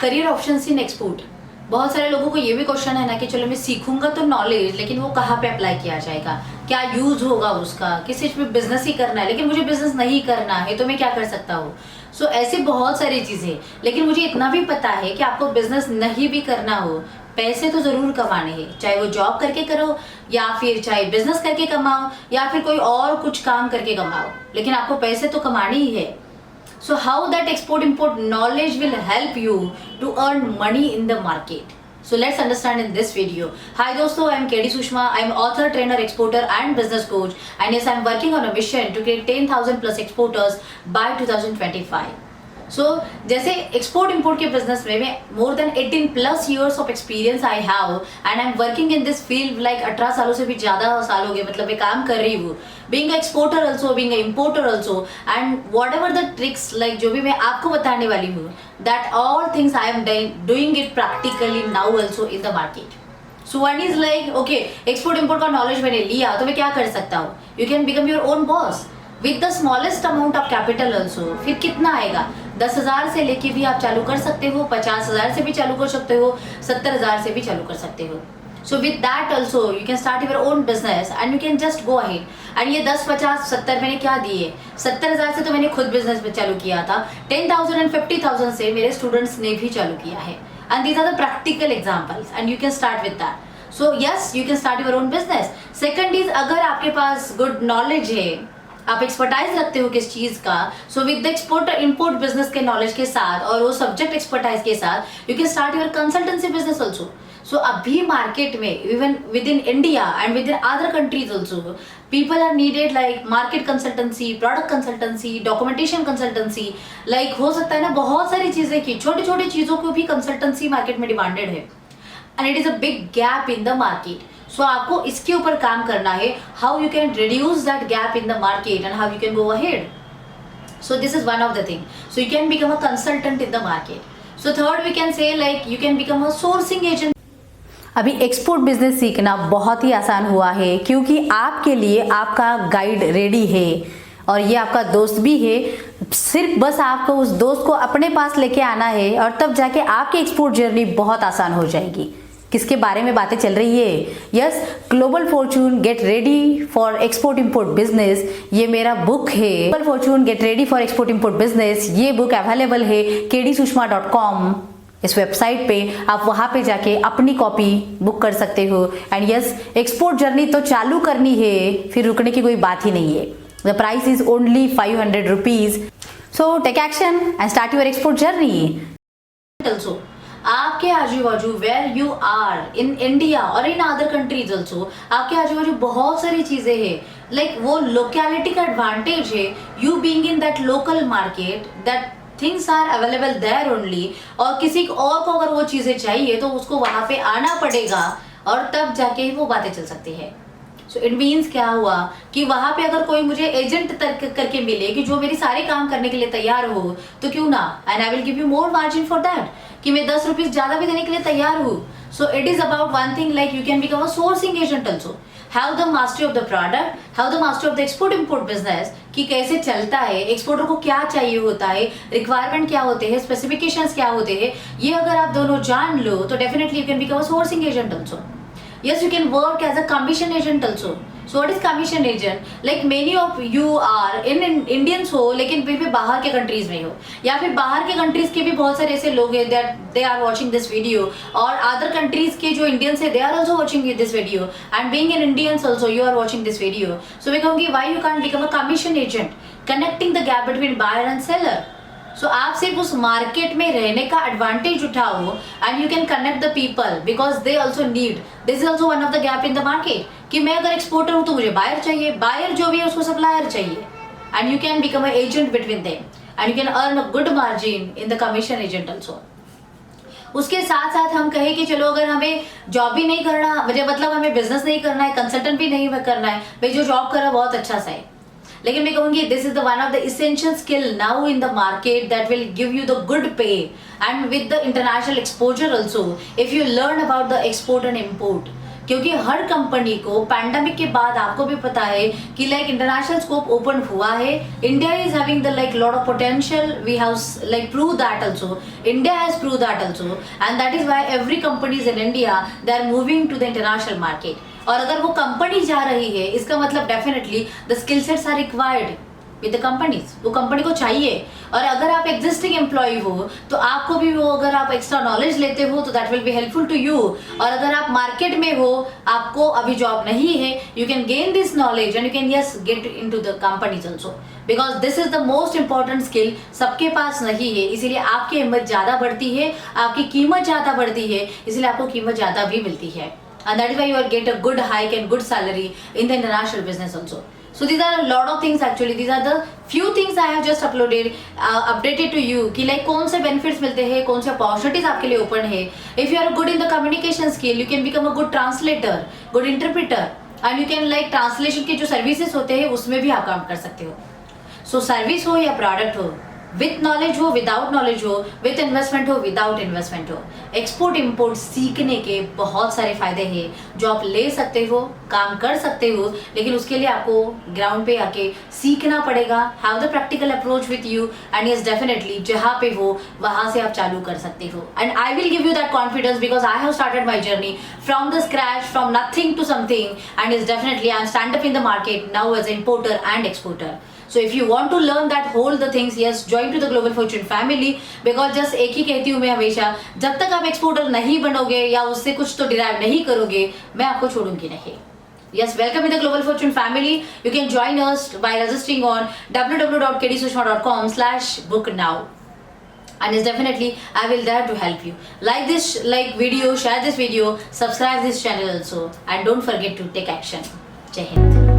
Career options in export. बहुत सारे लोगों को ये भी क्वेश्चन है ना कि चलो मैं सीखूंगा तो नॉलेज, लेकिन वो कहाँ पे अप्लाई किया जाएगा, क्या यूज होगा उसका, किस चीज पे बिजनेस ही करना है, लेकिन मुझे बिजनेस नहीं करना है तो मैं क्या कर सकता हूँ। सो ऐसी बहुत सारी चीजें, लेकिन मुझे इतना भी पता है कि आपको बिजनेस नहीं भी करना हो, पैसे तो जरूर कमाने हैं, चाहे वो जॉब करके करो या फिर चाहे बिजनेस करके कमाओ या फिर कोई और कुछ काम करके कमाओ, लेकिन आपको पैसे तो कमाने ही है। So how that export import knowledge will help you to earn money in the market. So let's understand in this video. Hi दोस्तों, I am KD Sushma. I am author, trainer, exporter and business coach. And yes, I am working on a mission to create 10,000 plus exporters by 2025. सो जैसे export import के business में मैं more than 18 plus years of experience I have and I am working in this field like 18 सालों से भी ज़्यादा साल हो गए, मतलब मैं काम कर रही हूँ, being a exporter also, being a importer also, and what ever the tricks like जो भी मैं आपको बताने वाली हूँ, that all things I am doing it practically now also in the market. So one is like okay, export import का knowledge मैंने लिया तो मैं क्या कर सकता हूँ, you can become your own boss with the smallest amount of capital also. फिर कितना आएगा, 10,000 से लेके भी आप चालू कर सकते हो, 50,000 से भी चालू कर सकते हो, 70,000 से भी चालू कर सकते हो। So with that also you can start your own business and you can just go ahead. And ये 10, 50, 70 मैंने क्या दिए, 70,000 से तो मैंने खुद बिजनेस में चालू किया था, 10,000 एंड 50,000 से मेरे स्टूडेंट्स ने भी चालू किया है, and these are the practical examples and you can start with that. So yes, you can start your own business. Second is, अगर आपके पास गुड नॉलेज है, आप एक्सपर्टाइज रखते हो किस चीज का, so with the export import business के नॉलेज के साथ और वो सब्जेक्ट एक्सपर्टाइज के साथ you can start your consultancy business also. So अभी मार्केट में even with in India and with in other countries also people are needed like market consultancy, product consultancy, documentation consultancy, like हो सकता है ना बहुत सारी चीजें की, छोटी छोटी चीजों को भी कंसल्टेंसी मार्केट में डिमांडेड है and it is a big gap in the market. So आपको इसके ऊपर काम करना है, how you can reduce that gap in the market and how you can go ahead. So this is one of the thing. So you can become a consultant in the market. So third we can say like you can become a sourcing agent. अभी export business सीखना बहुत ही आसान हुआ है क्योंकि आपके लिए आपका गाइड रेडी है और ये आपका दोस्त भी है। सिर्फ बस आपको उस दोस्त को अपने पास लेके आना है और तब जाके आपकी एक्सपोर्ट जर्नी बहुत आसान हो जाएगी। किसके बारे में बातें चल रही है? Yes, global Fortune get ready for export import business, ये मेरा बुक है। Global Fortune get ready for export import business, ये बुक अवेलेबल है kdsushma.com इस वेबसाइट पे। आप वहां पे जाके अपनी कॉपी बुक कर सकते हो। एंड यस, एक्सपोर्ट जर्नी तो चालू करनी है, फिर रुकने की कोई बात ही नहीं है। The price is only 500 rupees. So take action and start your export journey. Also आपके आजू बाजू where you are in India और इन अदर कंट्रीज ऑल्सो, आपके आजू बाजू बहुत सारी चीजें हैं, लाइक वो लोकेलिटी का एडवांटेज है, you being in that local market, that things are available there only. और किसी और को अगर वो चीजें चाहिए तो उसको वहां पे आना पड़ेगा और तब जाके ही वो बातें चल सकती है। सो इट मीन्स क्या हुआ कि वहां पे अगर कोई मुझे एजेंट करके मिले कि जो मेरी सारे काम करने के लिए तैयार हो तो क्यों ना, and I will give you more margin for that, कि मैं 10 रुपीज ज्यादा भी देने के लिए तैयार हूँ। So it is about one thing like you can become a sourcing agent also, have the mastery of the product, have the mastery of the export import business, कि कैसे चलता है, एक्सपोर्टर को क्या चाहिए होता है, रिक्वायरमेंट क्या होते हैं, स्पेसिफिकेशंस क्या होते हैं, ये अगर आप दोनों जान लो तो definitely you can become a sourcing agent also. Yes, you can work as a commission agent also. So what is commission agent? Like many of you are in Indians हो लेकिन फिर भी बाहर के कंट्रीज में हो, या फिर बाहर के कंट्रीज के भी बहुत सारे ऐसे लोग हैं that they are watching this video, और अदर कंट्रीज के जो इंडियंस है they are also watching this video, and being in Indians also you are watching this video. So मैं कहूँगी why you can't become a commission agent, connecting the gap between buyer and seller. सो आप सिर्फ उस market में रहने का advantage उठाओ and you can connect the people because they also need, this is also one of the gap in the market, कि मैं अगर एक्सपोर्टर हूँ तो मुझे बायर चाहिए, बायर जो भी है उसको सप्लायर चाहिए, and you can become a agent between them and you can earn a good margin in the commission agent also. उसके साथ साथ हम कहें कि चलो अगर हमें जॉब भी नहीं करना, मतलब हमें बिजनेस नहीं करना है, कंसल्टेंट भी नहीं करना है, भाई जो जॉब कर रहा है बहुत अच्छा सा है, लेकिन मैं कहूँगी this is the one of the essential skill now in the market that will give you the good pay and with the international exposure also. If you learn about the export and import, क्योंकि हर company को pandemic के बाद आपको भी पता है कि लाइक इंटरनेशनल स्कोप ओपन हुआ है. India is having the like lot of potential. We have like prove that also. India has prove that also, and that is why every companies in India they are moving to the international market. और अगर वो company जा रही है, इसका मतलब definitely the skill sets are required with the companies. वो company को चाहिए. और अगर आप एग्जिस्टिंग एम्प्लॉय हो तो आपको भी वो, अगर आप एक्स्ट्रा नॉलेज लेते हो तो that will be helpful to you. और अगर आप मार्केट में हो, आपको अभी जॉब नहीं है, you can gain this knowledge and you can yes get into the companies also, because this is the most important skill. सबके पास नहीं है, इसीलिए आपकी हिम्मत ज्यादा बढ़ती है, आपकी कीमत ज्यादा बढ़ती है, इसलिए आपको कीमत ज्यादा भी मिलती है. And that is why you will get a good hike and good salary in the international business also. So these are a lot of things actually. These are the few things I have just updated to you कि like कौन से benefits मिलते हैं, कौन से opportunities आपके लिए open है. If you are good in the communication skill, you can become a good translator, good interpreter, and you can like translation के जो services होते हैं उसमें भी आप काम कर सकते हो. So service हो या product हो, विथ नॉलेज हो, विदाउट नॉलेज हो, विथ इन्वेस्टमेंट हो, विदाउट इन्वेस्टमेंट हो, एक्सपोर्ट इम्पोर्ट सीखने के बहुत सारे फायदे हैं जो आप ले सकते हो, काम कर सकते हो. लेकिन उसके लिए आपको ग्राउंड पे आके सीखना पड़ेगा. Have the practical approach with you, and yes definitely जहाँ पे हो वहाँ से आप चालू कर सकते हो. And I will give you that confidence because I have started my journey from the scratch, from nothing to something, and is definitely I am stand up in the market now as importer and exporter. So if you want to learn that whole the things, yes, join to the Global Fortune family, because just एक ही कहती हूँ मैं हमेशा, जब तक आप exporter नहीं बनोगे या उससे कुछ तो डिराइव नहीं करोगे, मैं आपको छोड़ूंगी नहीं. Yes, welcome in the Global Fortune family. You can join us by registering on www.kdsushma.com/book now. And it's definitely I will there to help you. Like this video, share this video, subscribe this channel also, and don't forget to take action. Jai Hind.